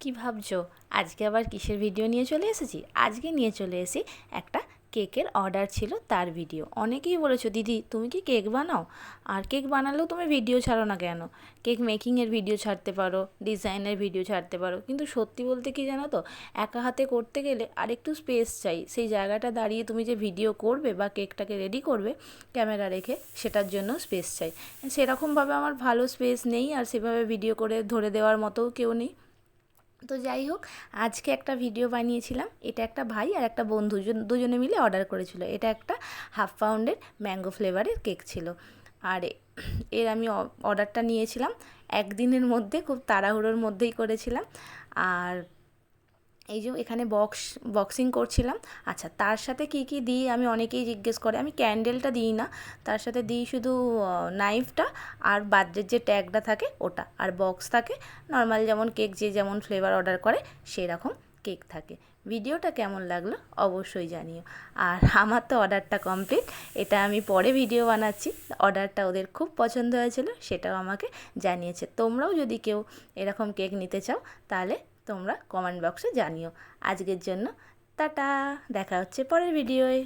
কি ভাবছো আজকে আবার কিসের ভিডিও নিয়ে চলে এসেছি? আজকে নিয়ে চলে এসেছি একটা কেকের অর্ডার ছিল তার ভিডিও। অনেকেই বলেছো, দিদি তুমি কি কেক বানাও? আর কেক বানালেও তুমি ভিডিও ছাড়ো না কেন? কেক মেকিংয়ের ভিডিও ছাড়তে পারো, ডিজাইনের ভিডিও ছাড়তে পারো, কিন্তু সত্যি বলতে কি জানো তো, একা হাতে করতে গেলে আরেকটু স্পেস চাই। সেই জায়গাটা দাঁড়িয়ে তুমি যে ভিডিও করবে বা কেকটাকে রেডি করবে ক্যামেরা রেখে, সেটার জন্য স্পেস চাই। সেরকমভাবে আমার ভালো স্পেস নেই, আর সেভাবে ভিডিও করে ধরে দেওয়ার মতোও কেউ নেই। তো যাই হোক, আজকে একটা ভিডিও বানিয়েছিলাম। এটা একটা ভাই আর একটা বন্ধু দুজনে মিলে অর্ডার করেছিল। এটা একটা হাফ পাউন্ডের ম্যাঙ্গো ফ্লেভারের কেক ছিল। আর এর আমি অর্ডারটা নিয়েছিলাম একদিনের মধ্যে, খুব তাড়াহুড়োর মধ্যেই করেছিলাম। আর এই যে এখানে বক্সিং করছিলাম। আচ্ছা, তার সাথে কি কি দিই আমি, অনেকেই জিজ্ঞেস করে। আমি ক্যান্ডেলটা দিই না, তার সাথে দিই শুধু নাইফটা আর বার্থডের যে ট্যাগটা থাকে ওটা, আর বক্স থাকে নর্মাল, যেমন কেক যে যেমন ফ্লেভার অর্ডার করে সেরকম কেক থাকে। ভিডিওটা কেমন লাগলো অবশ্যই জানিও। আর আমার তো অর্ডারটা কমপ্লিট, এটা আমি পরে ভিডিও বানাচ্ছি। অর্ডারটা ওদের খুব পছন্দ হয়েছিল, সেটাও আমাকে জানিয়েছে। তোমরাও যদি কেউ এরকম কেক নিতে চাও তাহলে তোমরা কমেন্ট বক্সে জানিও। আজকের জন্য টাটা, দেখা হচ্ছে পরের ভিডিওয়।